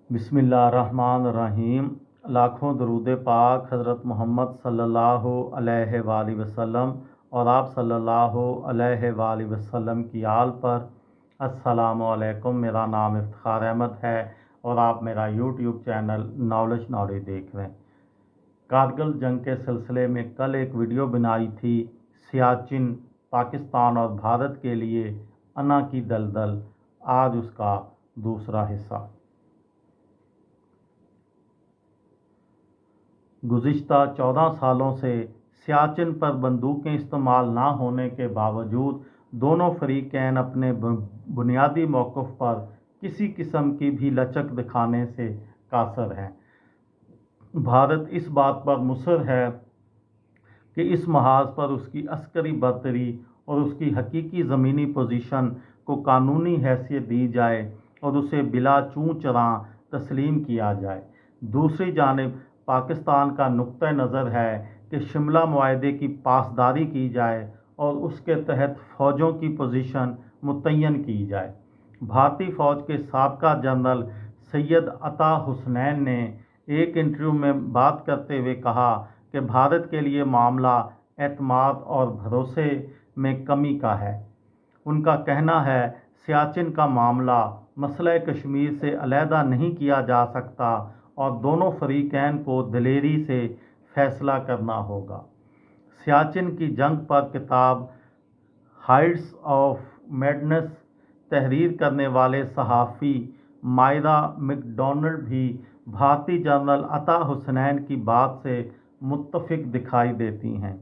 बिस्मिल्लाहिर्रहमानिर्रहीम। लाखों दरूद पाक हज़रत मोहम्मद सल्लल्लाहु अलैहि वसल्लम और आप सल्लल्लाहु अलैहि वसल्लम की आल पर। अस्सलामु अलैकुम। मेरा नाम इफ्तिखार अहमद है और आप मेरा यूट्यूब चैनल नॉलेज देख रहे हैं। कारगिल जंग के सिलसिले में कल एक वीडियो बनाई थी, सियाचिन पाकिस्तान और भारत के लिए अना की दलदल। आज उसका दूसरा हिस्सा। गुज़िश्ता 14 सालों से सियाचिन पर बंदूकें इस्तेमाल ना होने के बावजूद दोनों फरीकैन अपने बुनियादी मौक़िफ़ पर किसी किस्म की भी लचक दिखाने से कासर हैं। भारत इस बात पर मुसर है कि इस महाज पर उसकी अस्करी बर्तरी और उसकी हकीकी ज़मीनी पोजीशन को कानूनी हैसियत दी जाए और उसे बिला चूं चरां तस्लीम किया जाए। दूसरी जानिब पाकिस्तान का नुक्ता नज़र है कि शिमला मुआहदे की पासदारी की जाए और उसके तहत फ़ौजों की पोजीशन मुतय्यन की जाए। भारतीय फ़ौज के साबका जनरल सैयद अता हुसनैन ने एक इंटरव्यू में बात करते हुए कहा कि भारत के लिए मामला एतमाद और भरोसे में कमी का है। उनका कहना है, सियाचिन का मामला मसला कश्मीर से अलहदा नहीं किया जा सकता और दोनों फरीकैन को दिलेरी से फैसला करना होगा। सियाचिन की जंग पर किताब हाइट्स ऑफ मैडनेस तहरीर करने वाले सहाफ़ी मायरा मैकडॉनल्ड भी भारतीय जनरल अता हुसनैन की बात से मुत्तफ़िक दिखाई देती हैं।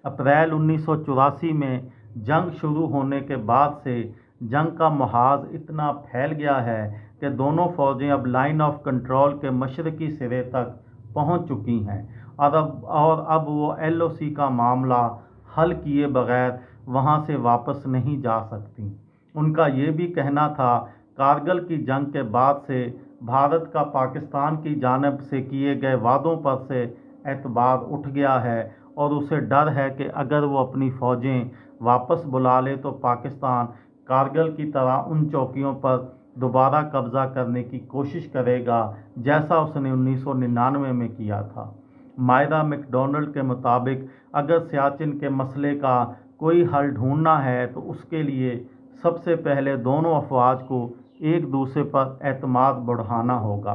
अप्रैल 1984 में जंग शुरू होने के बाद से जंग का महाज इतना फैल गया है कि दोनों फ़ौजें अब लाइन ऑफ कंट्रोल के मशरक़ी सिरे तक पहुंच चुकी हैं और अब वो LOC का मामला हल किए बगैर वहां से वापस नहीं जा सकती। उनका ये भी कहना था, कारगिल की जंग के बाद से भारत का पाकिस्तान की जानिब से किए गए वादों पर से एतबार उठ गया है और उसे डर है कि अगर वो अपनी फ़ौजें वापस बुला ले तो पाकिस्तान कारगिल की तरह उन चौकियों पर दोबारा कब्ज़ा करने की कोशिश करेगा जैसा उसने 1999 में किया था। मायरा मैकडॉनल्ड के मुताबिक अगर सियाचिन के मसले का कोई हल ढूंढना है तो उसके लिए सबसे पहले दोनों अफवाज को एक दूसरे पर एतमाद बढ़ाना होगा।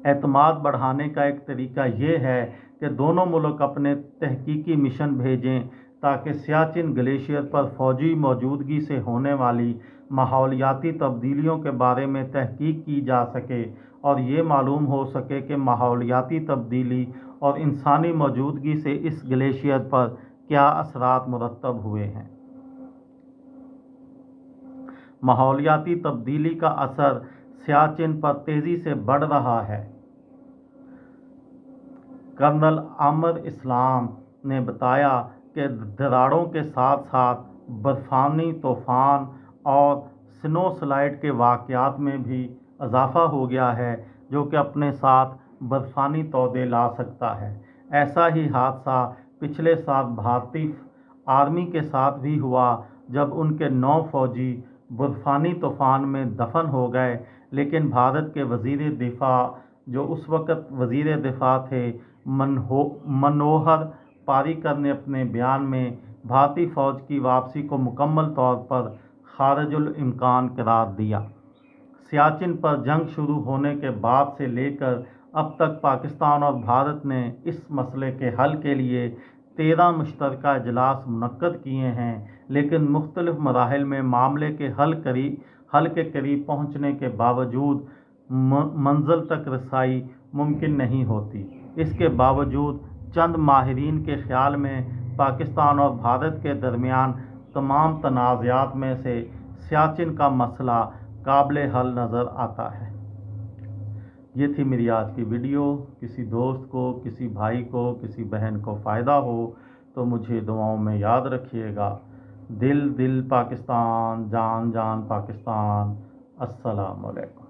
एतमाद बढ़ाने का एक तरीका ये है कि दोनों मुल्क अपने तहकीकी मिशन भेजें ताकि सियाचिन ग्लेशियर पर फ़ौजी मौजूदगी से होने वाली माहौलियाती तब्दीलियों के बारे में तहकीक की जा सके और ये मालूम हो सके कि माहौलियाती तब्दीली और इंसानी मौजूदगी से इस ग्लेशियर पर क्या असरात मुरतब हुए हैं। माहौलियाती तब्दीली का असर सियाचिन पर तेज़ी से बढ़ रहा है। कर्नल आमिर इस्लाम ने बताया कि दरारों के साथ साथ बर्फ़ानी तूफ़ान और स्नो स्लाइड के वाक़यात में भी इजाफ़ा हो गया है, जो कि अपने साथ बर्फ़ानी तोदे ला सकता है। ऐसा ही हादसा पिछले साल भारतीय आर्मी के साथ भी हुआ जब उनके 9 फ़ौजी बर्फ़ानी तूफ़ान में दफन हो गए, लेकिन भारत के वज़ीर दिफा, जो उस वक़्त वज़ीर दिफा थे, मनोहर पारिकर ने अपने बयान में भारतीय फ़ौज की वापसी को मुकम्मल तौर पर खारिजुल इम्कान करार दिया। सियाचिन पर जंग शुरू होने के बाद से लेकर अब तक पाकिस्तान और भारत ने इस मसले के हल के लिए 13 मुश्तरका इजलास मुनक्कद किए हैं, लेकिन मुख्तलिफ मराहिल में मामले के हल के करीब पहुँचने के बावजूद मंजिल तक रसाई मुमकिन नहीं होती। इसके बावजूद चंद माहिरीन के ख्याल में पाकिस्तान और भारत के दरमियान तमाम तनाज़ात में से सियाचिन का मसला काबिल हल नज़र आता है। ये थी मेरी आज की वीडियो। किसी दोस्त को, किसी भाई को, किसी बहन को फ़ायदा हो तो मुझे दुआओं में याद रखिएगा। दिल दिल पाकिस्तान, जान जान पाकिस्तान। अस्सलाम वालेकुम।